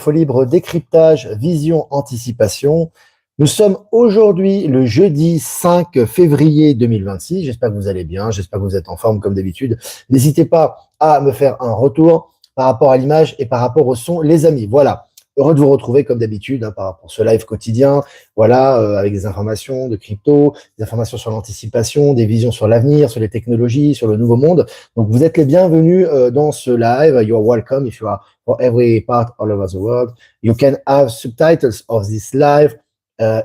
Info Libre, décryptage, vision, anticipation. Nous sommes aujourd'hui le jeudi 5 février 2026. J'espère que vous allez bien, j'espère que vous êtes en forme comme d'habitude. N'hésitez pas à me faire un retour par rapport à l'image et par rapport au son, les amis. Voilà, heureux de vous retrouver comme d'habitude par rapport à ce live quotidien, voilà, avec des informations de crypto, des informations sur l'anticipation, des visions sur l'avenir, sur les technologies, sur le nouveau monde. Donc vous êtes les bienvenus dans ce live. You are welcome if you are for every part all over the world. You can have subtitles of this live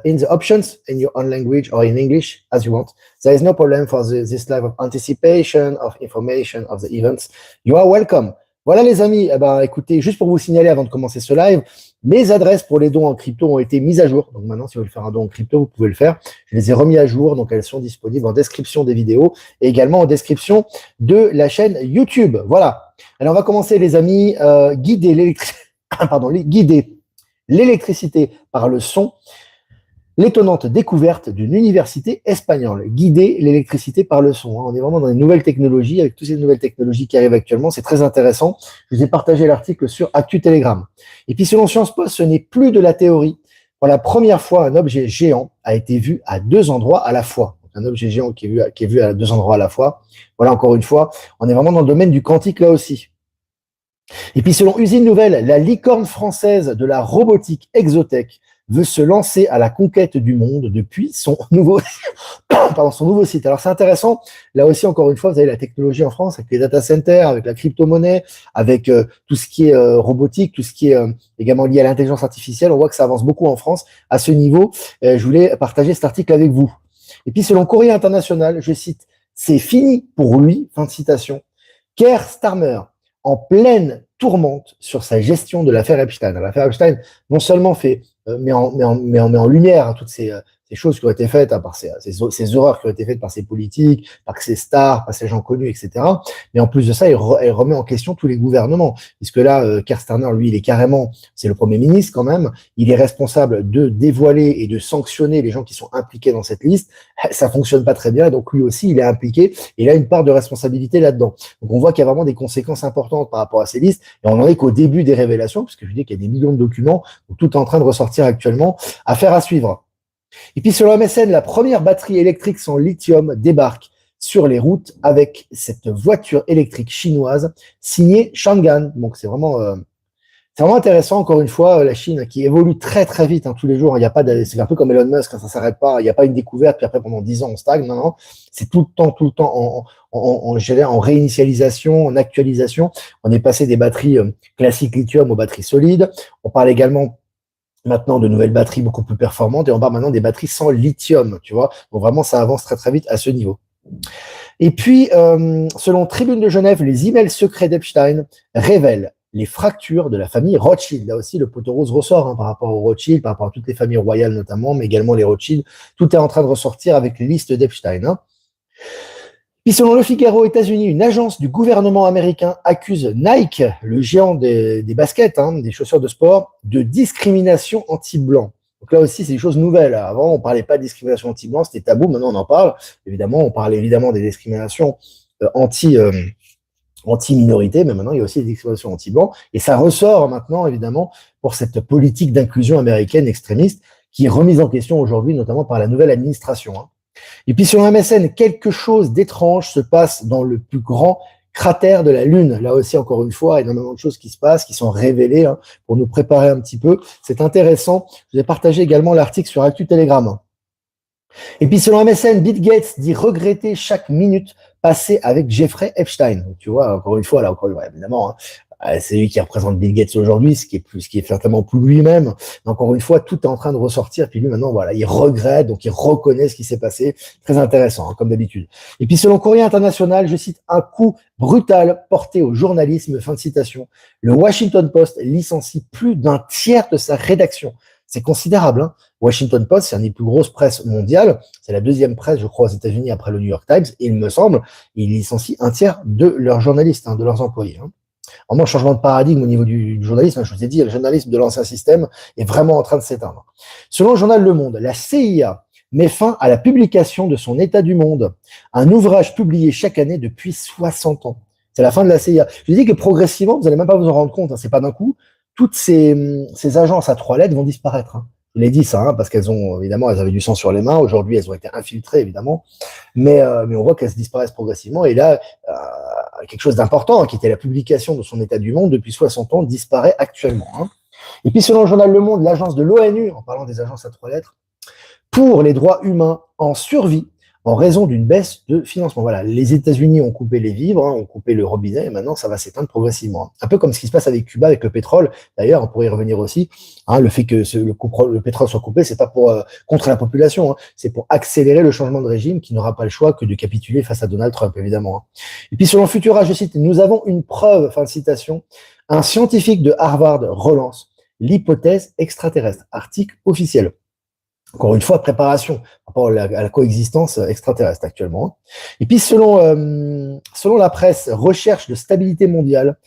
in the options in your own language or in English as you want. There is no problem for this live of anticipation, of information, of the events. You are welcome. Voilà les amis, écoutez, juste pour vous signaler avant de commencer ce live, mes adresses pour les dons en crypto ont été mises à jour. Donc maintenant, si vous voulez faire un don en crypto, vous pouvez le faire. Je les ai remis à jour, donc elles sont disponibles en description des vidéos et également en description de la chaîne YouTube. Voilà. Alors on va commencer les amis, guider l'électricité par le son. L'étonnante découverte d'une université espagnole, guider l'électricité par le son. On est vraiment dans les nouvelles technologies, avec toutes ces nouvelles technologies qui arrivent actuellement, c'est très intéressant. Je vous ai partagé l'article sur Actu Telegram. Et puis selon Sciences Po, ce n'est plus de la théorie. Pour la première fois, un objet géant a été vu à deux endroits à la fois. Donc, un objet géant qui est vu à deux endroits à la fois. Voilà, encore une fois, on est vraiment dans le domaine du quantique là aussi. Et puis selon Usine Nouvelle, la licorne française de la robotique Exotech veut se lancer à la conquête du monde depuis son nouveau site. Alors c'est intéressant, là aussi encore une fois, vous avez la technologie en France avec les data centers, avec la crypto-monnaie, avec tout ce qui est robotique, tout ce qui est également lié à l'intelligence artificielle. On voit que ça avance beaucoup en France à ce niveau. Je voulais partager cet article avec vous. Et puis selon Courrier International, je cite, c'est fini pour lui, fin de citation. Keir Starmer, en pleine tourmente sur sa gestion de l'affaire Epstein. L'affaire Epstein, non seulement met en lumière toutes ces choses qui ont été faites, par ces horreurs qui ont été faites par ces politiques, par ces stars, par ces gens connus, etc. Mais en plus de ça, elle remet en question tous les gouvernements. Puisque là, Keir Starmer, lui, il est carrément, c'est le Premier ministre quand même, il est responsable de dévoiler et de sanctionner les gens qui sont impliqués dans cette liste. Ça fonctionne pas très bien, donc lui aussi, il est impliqué et il a une part de responsabilité là-dedans. Donc on voit qu'il y a vraiment des conséquences importantes par rapport à ces listes et on n'en est qu'au début des révélations, puisque je dis qu'il y a des millions de documents, donc tout est en train de ressortir actuellement, affaire à suivre. Et puis sur MSN, la première batterie électrique sans lithium débarque sur les routes avec cette voiture électrique chinoise signée Changan. Donc c'est vraiment intéressant. Encore une fois, la Chine qui évolue très très vite tous les jours. Il y a pas c'est un peu comme Elon Musk, ça s'arrête pas. Il n'y a pas une découverte puis après pendant 10 ans on stagne. Non, c'est tout le temps en réinitialisation, en actualisation. On est passé des batteries classiques lithium aux batteries solides. On parle également maintenant de nouvelles batteries beaucoup plus performantes et on parle maintenant des batteries sans lithium, tu vois. Donc vraiment, ça avance très très vite à ce niveau. Et puis, selon Tribune de Genève, les emails secrets d'Epstein révèlent les fractures de la famille Rothschild. Là aussi, le poteau rose ressort par rapport aux Rothschild, par rapport à toutes les familles royales notamment, mais également les Rothschild. Tout est en train de ressortir avec les listes d'Epstein. Puis selon Le Figaro, États-Unis, une agence du gouvernement américain accuse Nike, le géant des baskets, des chaussures de sport, de discrimination anti-blanc. Donc là aussi, c'est des choses nouvelles. Avant, on parlait pas de discrimination anti-blanc, c'était tabou. Maintenant, on en parle. Évidemment, on parle évidemment des discriminations anti-minorité, mais maintenant, il y a aussi des discriminations anti-blanc. Et ça ressort maintenant, évidemment, pour cette politique d'inclusion américaine extrémiste qui est remise en question aujourd'hui, notamment par la nouvelle administration. Et puis sur MSN, quelque chose d'étrange se passe dans le plus grand cratère de la Lune. Là aussi, encore une fois, énormément de choses qui se passent, qui sont révélées pour nous préparer un petit peu. C'est intéressant. Je vous ai partagé également l'article sur Actu Telegram. Et puis selon MSN, Bill Gates dit regretter chaque minute passée avec Jeffrey Epstein. Donc, tu vois, encore une fois, évidemment, c'est lui qui représente Bill Gates aujourd'hui, ce qui est certainement plus lui-même. Mais encore une fois, tout est en train de ressortir. Puis lui, maintenant, voilà, il regrette, donc il reconnaît ce qui s'est passé. Très intéressant, comme d'habitude. Et puis, selon Courrier International, je cite, un coup brutal porté au journalisme, fin de citation. Le Washington Post licencie plus d'un tiers de sa rédaction. C'est considérable, Washington Post, c'est une des plus grosses presses mondiales. C'est la deuxième presse, je crois, aux États-Unis après le New York Times. Et il me semble, ils licencient un tiers de leurs journalistes, de leurs employés. Vraiment, changement de paradigme au niveau du journalisme. Je vous ai dit, le journalisme de l'ancien système est vraiment en train de s'éteindre. Selon le journal Le Monde, la CIA met fin à la publication de son État du monde, un ouvrage publié chaque année depuis 60 ans. C'est la fin de la CIA. Je dis que progressivement, vous n'allez même pas vous en rendre compte, c'est pas d'un coup. toutes ces agences à 3 lettres vont disparaître. Hein. Je l'ai dit ça, hein, parce qu'elles ont, évidemment, elles avaient du sang sur les mains. Aujourd'hui, elles ont été infiltrées, évidemment. Mais on voit qu'elles se disparaissent progressivement. Et là, quelque chose d'important, hein, qui était la publication de son état du monde depuis 60 ans, disparaît actuellement. Hein. Et puis, selon le journal Le Monde, l'agence de l'ONU, en parlant des agences à 3 lettres, pour les droits humains en survie, en raison d'une baisse de financement. Voilà, les États-Unis ont coupé les vivres, hein, ont coupé le robinet, et maintenant ça va s'éteindre progressivement. Un peu comme ce qui se passe avec Cuba, avec le pétrole. D'ailleurs, on pourrait y revenir aussi. Hein, le fait que le pétrole soit coupé, c'est pas pour contre la population, hein, c'est pour accélérer le changement de régime qui n'aura pas le choix que de capituler face à Donald Trump, évidemment. Hein. Et puis selon Futura, je cite, nous avons une preuve, fin de citation, un scientifique de Harvard relance l'hypothèse extraterrestre, article officiel. Encore une fois, préparation par rapport à la coexistence extraterrestre actuellement. Et puis, selon la presse, recherche de stabilité mondiale,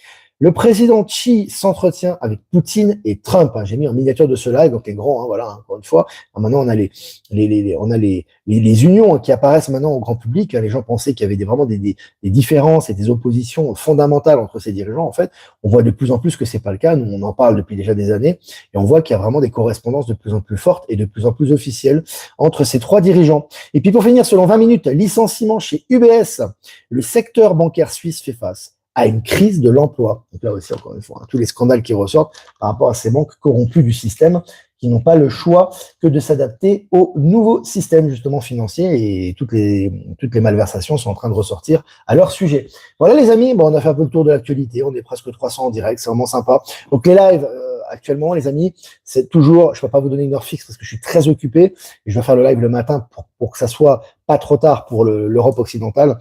le président Xi s'entretient avec Poutine et Trump. Hein. J'ai mis en miniature de ce live, donc les grands, hein, voilà, hein, encore une fois. Alors maintenant, on a les unions, hein, qui apparaissent maintenant au grand public. Hein. Les gens pensaient qu'il y avait vraiment des différences et des oppositions fondamentales entre ces dirigeants. En fait, on voit de plus en plus que c'est pas le cas. Nous, on en parle depuis déjà des années, et on voit qu'il y a vraiment des correspondances de plus en plus fortes et de plus en plus officielles entre ces 3 dirigeants. Et puis pour finir, selon 20 minutes, licenciement chez UBS, le secteur bancaire suisse fait face à une crise de l'emploi. Donc là aussi, encore une fois, hein, tous les scandales qui ressortent par rapport à ces banques corrompues du système qui n'ont pas le choix que de s'adapter au nouveau système justement financier, et toutes les malversations sont en train de ressortir à leur sujet. Voilà les amis, bon, on a fait un peu le tour de l'actualité, on est presque 300 en direct, c'est vraiment sympa. Donc les lives, actuellement les amis, c'est toujours, je ne peux pas vous donner une heure fixe parce que je suis très occupé, et je vais faire le live le matin pour que ça soit pas trop tard pour l'Europe occidentale,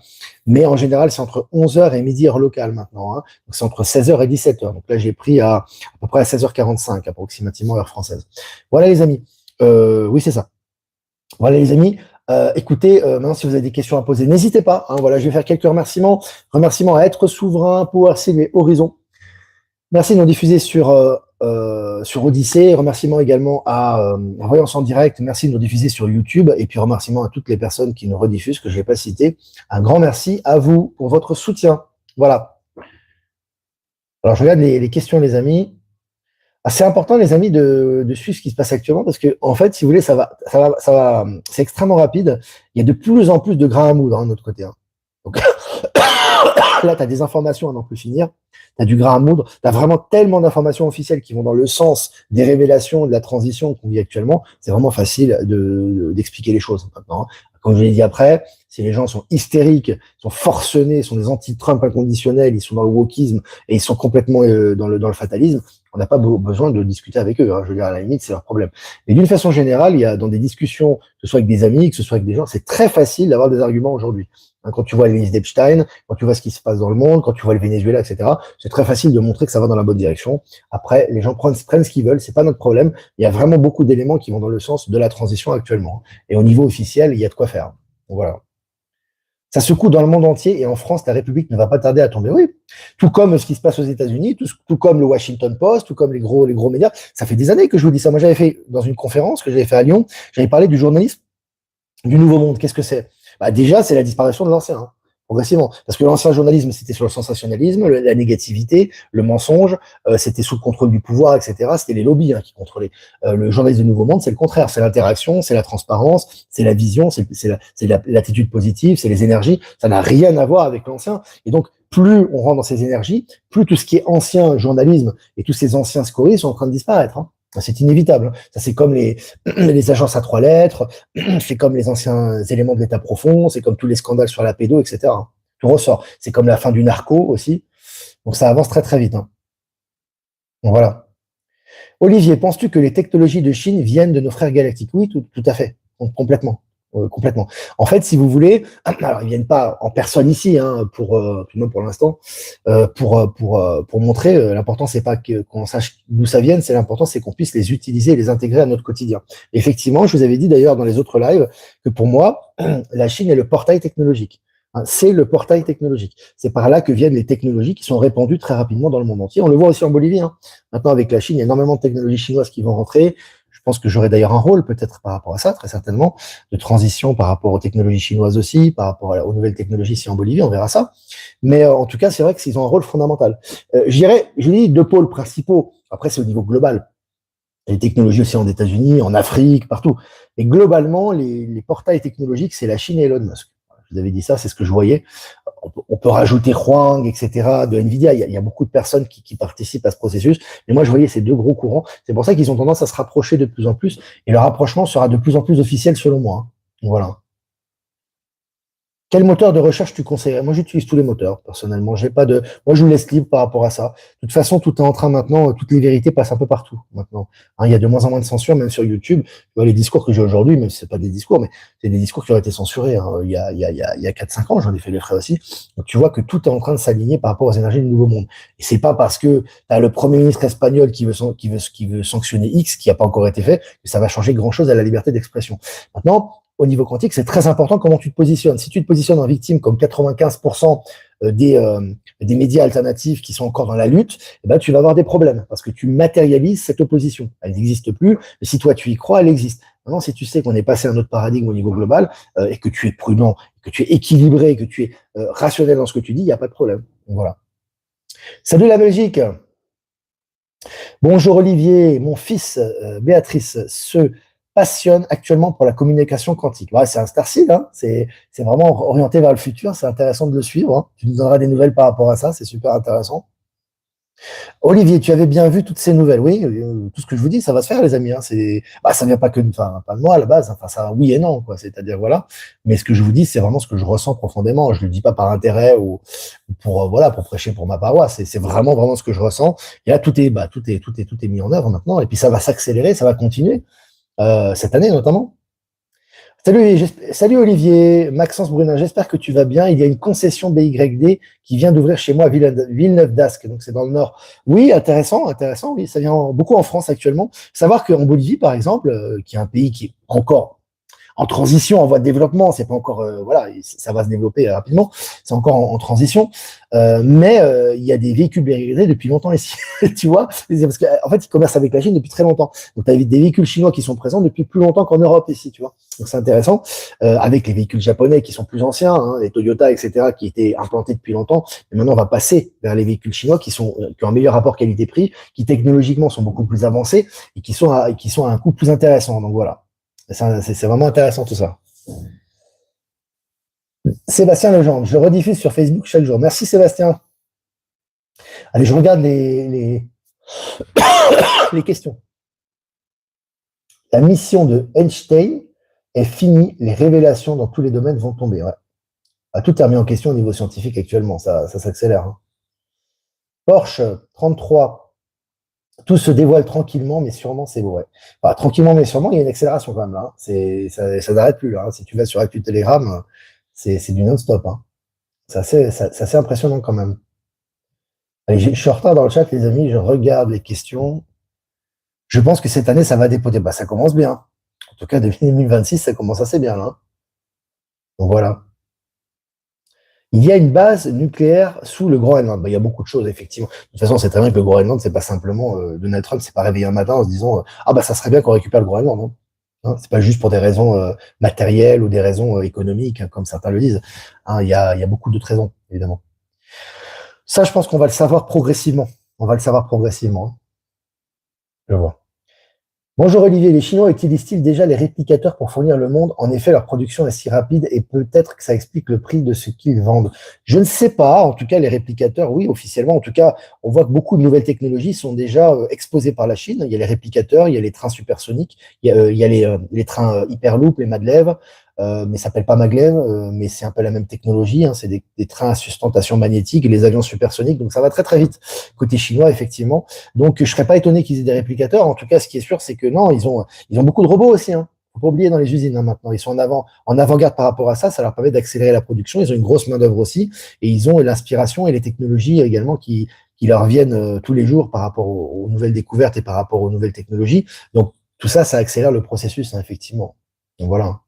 mais en général c'est entre 11h et midi heure locale maintenant, hein. Donc c'est entre 16h et 17h, donc là j'ai pris à peu près à 16h45 approximativement heure française. Voilà les amis, oui c'est ça. Voilà les amis, écoutez, maintenant si vous avez des questions à poser, n'hésitez pas, hein. Voilà, je vais faire quelques remerciements à Être Souverain, Power Sim et Horizon. Merci de nous diffuser sur Odyssée. Remerciements également à Voyance en direct. Merci de nous diffuser sur YouTube. Et puis remerciements à toutes les personnes qui nous rediffusent, que je n'ai pas citées. Un grand merci à vous pour votre soutien. Voilà. Alors je regarde les questions, les amis. C'est important, les amis, de suivre ce qui se passe actuellement, parce que en fait, si vous voulez, ça va, c'est extrêmement rapide. Il y a de plus en plus de grains à moudre, hein, de notre côté. Hein. Donc là, tu as des informations à n'en plus finir. Tu as du grain à moudre. Tu as vraiment tellement d'informations officielles qui vont dans le sens des révélations, de la transition qu'on vit actuellement. C'est vraiment facile d'expliquer les choses maintenant. Comme je l'ai dit après, si les gens sont hystériques, sont forcenés, sont des anti-Trump inconditionnels, ils sont dans le wokisme et ils sont complètement dans le fatalisme, on n'a pas besoin de discuter avec eux. Hein. Je veux dire, à la limite, c'est leur problème. Mais d'une façon générale, il y a dans des discussions, que ce soit avec des amis, que ce soit avec des gens, c'est très facile d'avoir des arguments aujourd'hui. Hein, quand tu vois les listes d'Epstein, quand tu vois ce qui se passe dans le monde, quand tu vois le Venezuela, etc., c'est très facile de montrer que ça va dans la bonne direction. Après, les gens prennent ce qu'ils veulent, c'est pas notre problème. Il y a vraiment beaucoup d'éléments qui vont dans le sens de la transition actuellement. Et au niveau officiel, il y a de quoi faire. Donc, voilà. Ça secoue dans le monde entier, et en France, la République ne va pas tarder à tomber. Oui, tout comme ce qui se passe aux États-Unis, tout comme le Washington Post, tout comme les gros médias. Ça fait des années que je vous dis ça. Moi, j'avais fait dans une conférence que j'avais fait à Lyon, j'avais parlé du journalisme du nouveau monde. Qu'est-ce que c'est? Déjà, c'est la disparition de l'ancien, hein, progressivement. Parce que l'ancien journalisme, c'était sur le sensationnalisme, la négativité, le mensonge, c'était sous le contrôle du pouvoir, etc. C'était les lobbies, hein, qui contrôlaient. Le journalisme du nouveau monde, c'est le contraire. C'est l'interaction, c'est la transparence, c'est la vision, c'est l'attitude positive, c'est les énergies. Ça n'a rien à voir avec l'ancien. Et donc, plus on rentre dans ces énergies, plus tout ce qui est ancien journalisme et tous ces anciens scories sont en train de disparaître. Hein. C'est inévitable. Ça, c'est comme les agences à 3 lettres, c'est comme les anciens éléments de l'état profond, c'est comme tous les scandales sur la pédo, etc. Tout ressort. C'est comme la fin du narco aussi. Donc ça avance très très vite. Hein. Donc voilà. Olivier, penses-tu que les technologies de Chine viennent de nos frères galactiques? Oui, tout à fait. Complètement. Complètement. En fait, si vous voulez, alors ils viennent pas en personne ici, hein, tout le monde pour l'instant, pour montrer. L'important c'est pas qu'on sache d'où ça vienne, c'est l'important c'est qu'on puisse les utiliser et les intégrer à notre quotidien. Effectivement, je vous avais dit d'ailleurs dans les autres lives que pour moi, la Chine est le portail technologique. Hein, c'est le portail technologique. C'est par là que viennent les technologies qui sont répandues très rapidement dans le monde entier. On le voit aussi en Bolivie. Hein. Maintenant, avec la Chine, il y a énormément de technologies chinoises qui vont rentrer. Je pense que j'aurai d'ailleurs un rôle peut-être par rapport à ça, très certainement, de transition par rapport aux technologies chinoises aussi, par rapport aux nouvelles technologies ici en Bolivie, on verra ça. Mais en tout cas, c'est vrai qu'ils ont un rôle fondamental. Je dis deux pôles principaux. Après, c'est au niveau global. Les technologies aussi en États-Unis, en Afrique, partout. Et globalement, les portails technologiques, c'est la Chine et Elon Musk. Je vous avais dit ça, c'est ce que je voyais. On peut rajouter Huang, etc., de Nvidia. Il y a beaucoup de personnes qui participent à ce processus. Mais moi, je voyais ces deux gros courants. C'est pour ça qu'ils ont tendance à se rapprocher de plus en plus. Et le rapprochement sera de plus en plus officiel, selon moi. Voilà. Quel moteur de recherche tu conseillerais? Moi, j'utilise tous les moteurs, personnellement. J'ai pas de, moi, je vous laisse libre par rapport à ça. De toute façon, tout est en train maintenant, toutes les vérités passent un peu partout maintenant. Hein, il y a de moins en moins de censure, même sur YouTube. Tu vois, les discours que j'ai aujourd'hui, même si c'est pas des discours, mais c'est des discours qui auraient été censurés, hein. Il y a 4-5 ans, j'en ai fait les frais aussi. Donc, tu vois que tout est en train de s'aligner par rapport aux énergies du nouveau monde. Et c'est pas parce que tu as le premier ministre espagnol qui veut sanctionner X, qui n'a pas encore été fait, que ça va changer grand chose à la liberté d'expression. Maintenant, au niveau quantique, c'est très important comment tu te positionnes. Si tu te positionnes en victime comme 95% des médias alternatifs qui sont encore dans la lutte, eh ben, tu vas avoir des problèmes parce que tu matérialises cette opposition. Elle n'existe plus, mais si toi tu y crois, elle existe. Maintenant, si tu sais qu'on est passé à un autre paradigme au niveau global et que tu es prudent, que tu es équilibré, que tu es rationnel dans ce que tu dis, il n'y a pas de problème. Donc, voilà. Salut la Belgique. Bonjour Olivier, mon fils Béatrice se passionne actuellement pour la communication quantique. Ouais, c'est un star seed, hein, c'est vraiment orienté vers le futur, c'est intéressant de le suivre. Hein. Tu nous donneras des nouvelles par rapport à ça, c'est super intéressant. Olivier, tu avais bien vu toutes ces nouvelles, oui, tout ce que je vous dis, ça va se faire les amis. Hein, ça vient pas que, enfin, pas de moi à la base, enfin, ça, oui et non, quoi. C'est-à-dire voilà. Mais ce que je vous dis, c'est vraiment ce que je ressens profondément. Je le dis pas par intérêt ou pour voilà, pour prêcher pour ma paroisse. C'est vraiment ce que je ressens. Et là, tout est mis en œuvre maintenant. Et puis ça va s'accélérer, ça va continuer cette année notamment. Salut Olivier, Maxence Brunin, j'espère que tu vas bien. Il y a une concession BYD qui vient d'ouvrir chez moi à Villeneuve d'Ascq, donc c'est dans le nord. Oui, intéressant, oui, ça vient beaucoup en France actuellement. Savoir qu'en Bolivie, par exemple, qui est un pays qui est encore en transition, en voie de développement. C'est pas encore, voilà, ça va se développer rapidement. C'est encore en transition, mais il y a des véhicules BYD depuis longtemps ici. Tu vois, parce qu'en en fait, ils commercent avec la Chine depuis très longtemps. Donc, tu as des véhicules chinois qui sont présents depuis plus longtemps qu'en Europe ici, tu vois. Donc, c'est intéressant. Avec les véhicules japonais qui sont plus anciens, hein, les Toyota, etc., qui étaient implantés depuis longtemps. Et maintenant, on va passer vers les véhicules chinois qui ont un meilleur rapport qualité-prix, qui technologiquement sont beaucoup plus avancés et qui sont à un coût plus intéressant. Donc voilà. C'est vraiment intéressant tout ça. Sébastien Legendre, je rediffuse sur Facebook chaque jour. Merci Sébastien. Allez, je regarde les questions. La mission de Einstein est finie. Les révélations dans tous les domaines vont tomber. Ouais. Tout est remis en question au niveau scientifique actuellement. Ça s'accélère. Hein. Porsche 33. Tout se dévoile tranquillement, mais sûrement, c'est beau. Ouais. Enfin, tranquillement, mais sûrement, il y a une accélération quand même là. Ça n'arrête plus. Là. Si tu vas sur Actu Telegram, c'est du non-stop. Hein. C'est assez impressionnant quand même. Allez, je suis en retard dans le chat, les amis. Je regarde les questions. Je pense que cette année, ça va dépoter. Bah, ça commence bien. En tout cas, depuis 2026, ça commence assez bien là. Donc voilà. Il y a une base nucléaire sous le Groenland. Bah, il y a beaucoup de choses, effectivement. De toute façon, c'est très bien que le Groenland, c'est pas simplement Donald Trump s'est pas réveillé un matin en se disant ah bah ça serait bien qu'on récupère le Groenland. Hein, c'est pas juste pour des raisons matérielles ou des raisons économiques, hein, comme certains le disent. Hein, il y a beaucoup d'autres raisons, évidemment. Ça, je pense qu'on va le savoir progressivement. On va le savoir progressivement. Hein. Je vois. Bonjour Olivier, les Chinois utilisent-ils déjà les réplicateurs pour fournir le monde? En effet, leur production est si rapide et peut-être que ça explique le prix de ce qu'ils vendent. Je ne sais pas, en tout cas les réplicateurs, oui, officiellement, en tout cas, on voit que beaucoup de nouvelles technologies sont déjà exposées par la Chine. Il y a les réplicateurs, il y a les trains supersoniques, il y a les trains Hyperloop, les maglev, mais ça s'appelle pas maglev, mais c'est un peu la même technologie, hein, c'est des trains à sustentation magnétique et les avions supersoniques, donc ça va très très vite côté chinois, effectivement. Donc, je ne serais pas étonné qu'ils aient des réplicateurs. En tout cas, ce qui est sûr, c'est que non, ils ont beaucoup de robots aussi. Hein. Faut pas oublier dans les usines hein, maintenant. Ils sont en avant-garde par rapport à ça. Ça leur permet d'accélérer la production. Ils ont une grosse main-d'œuvre aussi. Et ils ont l'inspiration et les technologies également qui leur viennent tous les jours par rapport aux nouvelles découvertes et par rapport aux nouvelles technologies. Donc, tout ça, ça accélère le processus, hein, effectivement. Donc, voilà.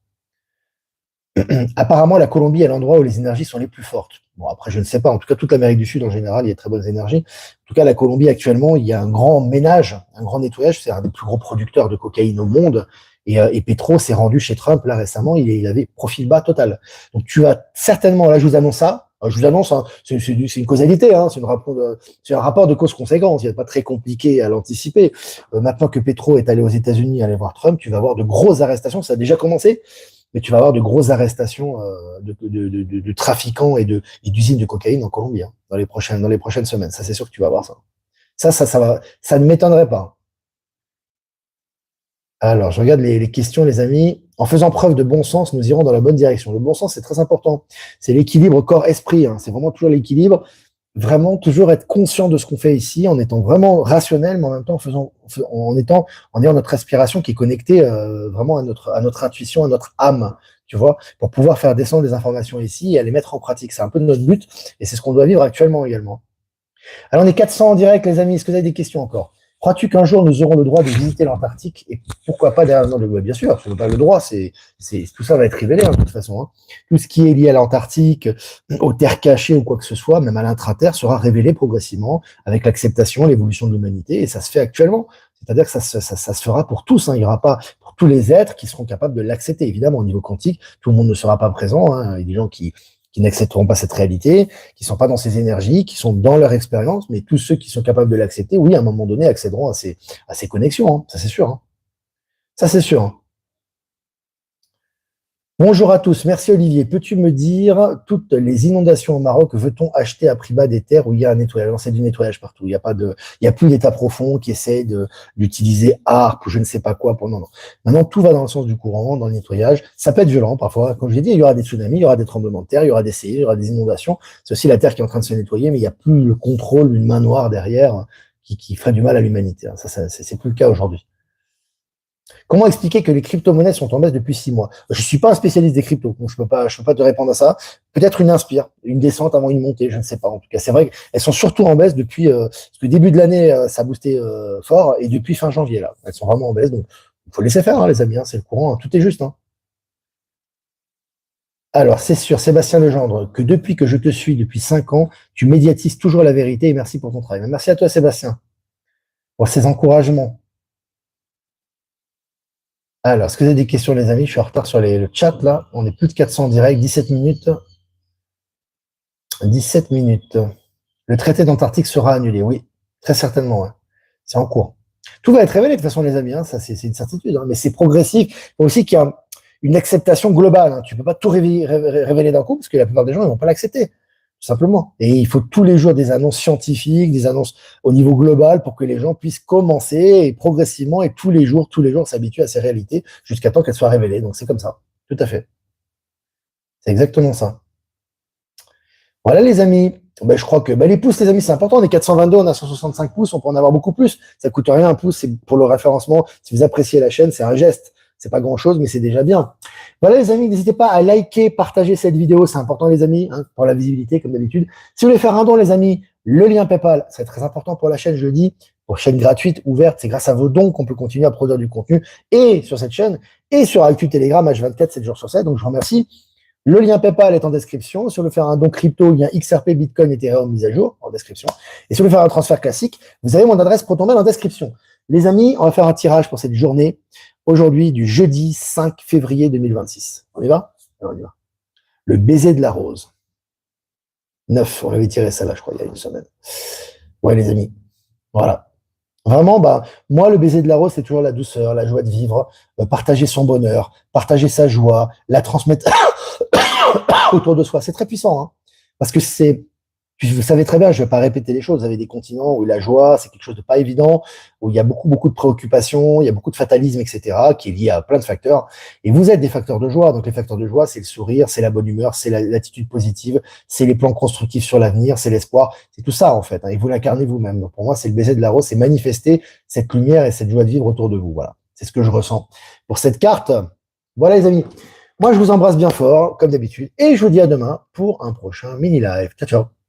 Apparemment, la Colombie est l'endroit où les énergies sont les plus fortes. Bon, après, je ne sais pas. En tout cas, toute l'Amérique du Sud, en général, il y a très bonnes énergies. En tout cas, la Colombie, actuellement, il y a un grand ménage, un grand nettoyage. C'est un des plus gros producteurs de cocaïne au monde. Et Petro s'est rendu chez Trump, là, récemment. Il avait profil bas total. Donc, tu vas certainement, là, je vous annonce ça. Je vous annonce, hein, c'est une causalité, hein, c'est un rapport de cause-conséquence. Il n'est pas très compliqué à l'anticiper. Maintenant que Petro est allé aux États-Unis aller voir Trump, tu vas avoir de grosses arrestations. Ça a déjà commencé, mais tu vas avoir de grosses arrestations de trafiquants et d'usines de cocaïne en Colombie, hein, dans les prochaines semaines. Ça, c'est sûr que tu vas voir ça. Ça ne m'étonnerait pas. Alors, je regarde les questions, les amis. En faisant preuve de bon sens, nous irons dans la bonne direction. Le bon sens, c'est très important. C'est l'équilibre corps-esprit, hein. C'est vraiment toujours l'équilibre. Vraiment, toujours être conscient de ce qu'on fait ici, en étant vraiment rationnel, mais en même temps en ayant notre respiration qui est connectée vraiment à notre intuition, à notre âme, tu vois, pour pouvoir faire descendre des informations ici et à les mettre en pratique. C'est un peu notre but, et c'est ce qu'on doit vivre actuellement également. Alors, on est 400 en direct, les amis. Est-ce que vous avez des questions encore? Crois-tu qu'un jour nous aurons le droit de visiter l'Antarctique et pourquoi pas derrière le web? Bien sûr, si on n'a pas le droit, tout ça va être révélé, hein, de toute façon, hein. Tout ce qui est lié à l'Antarctique, aux terres cachées ou quoi que ce soit, même à l'intraterre, sera révélé progressivement avec l'acceptation, l'évolution de l'humanité, et ça se fait actuellement. C'est-à-dire que ça se fera pour tous, hein. Il n'y aura pas pour tous les êtres qui seront capables de l'accepter. Évidemment, au niveau quantique, tout le monde ne sera pas présent, hein. Il y a des gens qui n'accepteront pas cette réalité, qui sont pas dans ces énergies, qui sont dans leur expérience, mais tous ceux qui sont capables de l'accepter, oui, à un moment donné, accéderont à ces connexions, hein. Ça c'est sûr, hein. Ça c'est sûr, hein. Bonjour à tous, merci Olivier. Peux-tu me dire, toutes les inondations au Maroc, veut-on acheter à prix bas des terres où il y a un nettoyage? Non, c'est du nettoyage partout. Il y a plus d'état profond qui essaie d'utiliser ARP ou je ne sais pas quoi pour, non. Maintenant, tout va dans le sens du courant, dans le nettoyage. Ça peut être violent parfois. Comme je l'ai dit, il y aura des tsunamis, il y aura des tremblements de terre, il y aura des séismes, il y aura des inondations. C'est aussi la terre qui est en train de se nettoyer, mais il n'y a plus le contrôle d'une main noire derrière qui ferait du mal à l'humanité. Ça, c'est plus le cas aujourd'hui. Comment expliquer que les crypto-monnaies sont en baisse depuis 6 mois? Je ne suis pas un spécialiste des cryptos, donc je peux pas te répondre à ça. Peut-être une inspire, une descente avant une montée, je ne sais pas. En tout cas, c'est vrai qu'elles sont surtout en baisse depuis parce que début de l'année, ça a boosté fort, et depuis fin janvier là, elles sont vraiment en baisse. Donc, il faut laisser faire, hein, les amis. Hein, c'est le courant, hein, tout est juste, hein. Alors, c'est sûr, Sébastien Legendre, que depuis que je te suis depuis 5 ans, tu médiatises toujours la vérité et merci pour ton travail. Merci à toi, Sébastien, pour ces encouragements. Alors, est-ce que vous avez des questions, les amis? Je suis en retard sur le chat, là. On est plus de 400 en direct, 17 minutes. 17 minutes. Le traité d'Antarctique sera annulé, oui. Très certainement, ouais. C'est en cours. Tout va être révélé, de toute façon, les amis, hein. Ça, c'est une certitude, hein. Mais c'est progressif. Il faut aussi qu'il y ait une acceptation globale, hein. Tu peux pas tout révéler d'un coup, parce que la plupart des gens ne vont pas l'accepter. Tout simplement. Et il faut tous les jours des annonces scientifiques, des annonces au niveau global pour que les gens puissent commencer et progressivement et tous les jours s'habituer à ces réalités jusqu'à temps qu'elles soient révélées. Donc c'est comme ça. Tout à fait. C'est exactement ça. Voilà les amis. Ben, je crois que les pouces, les amis, c'est important. On est 422, on a 165 pouces, on peut en avoir beaucoup plus. Ça coûte rien un pouce, c'est pour le référencement. Si vous appréciez la chaîne, c'est un geste. C'est pas grand chose, mais c'est déjà bien. Voilà les amis, n'hésitez pas à liker, partager cette vidéo, c'est important les amis, hein, pour la visibilité comme d'habitude. Si vous voulez faire un don les amis, le lien PayPal, c'est très important pour la chaîne, je le dis, pour chaîne gratuite, ouverte, c'est grâce à vos dons qu'on peut continuer à produire du contenu et sur cette chaîne et sur Actu Telegram H24, 7 jours sur 7. Donc je vous remercie. Le lien PayPal est en description. Si vous voulez faire un don crypto, il y a XRP, Bitcoin, Ethereum mise à jour en description. Et si vous voulez faire un transfert classique, vous avez mon adresse ProtonMail en description. Les amis, on va faire un tirage pour cette journée. Aujourd'hui, du jeudi 5 février 2026. On y va? On y va. Le baiser de la rose. 9, on avait tiré ça là, je crois, il y a une semaine. Ouais, les amis. Voilà. Vraiment, moi, le baiser de la rose, c'est toujours la douceur, la joie de vivre, partager son bonheur, partager sa joie, la transmettre autour de soi. C'est très puissant, hein, parce que vous savez très bien, je ne vais pas répéter les choses. Vous avez des continents où la joie, c'est quelque chose de pas évident, où il y a beaucoup, beaucoup de préoccupations, il y a beaucoup de fatalisme, etc., qui est lié à plein de facteurs. Et vous êtes des facteurs de joie. Donc, les facteurs de joie, c'est le sourire, c'est la bonne humeur, c'est l'attitude positive, c'est les plans constructifs sur l'avenir, c'est l'espoir. C'est tout ça, en fait, hein, et vous l'incarnez vous-même. Donc, pour moi, c'est le baiser de la rose, c'est manifester cette lumière et cette joie de vivre autour de vous. Voilà. C'est ce que je ressens. Pour cette carte, voilà, les amis. Moi, je vous embrasse bien fort, comme d'habitude, et je vous dis à demain pour un prochain mini-live. Ciao, ciao.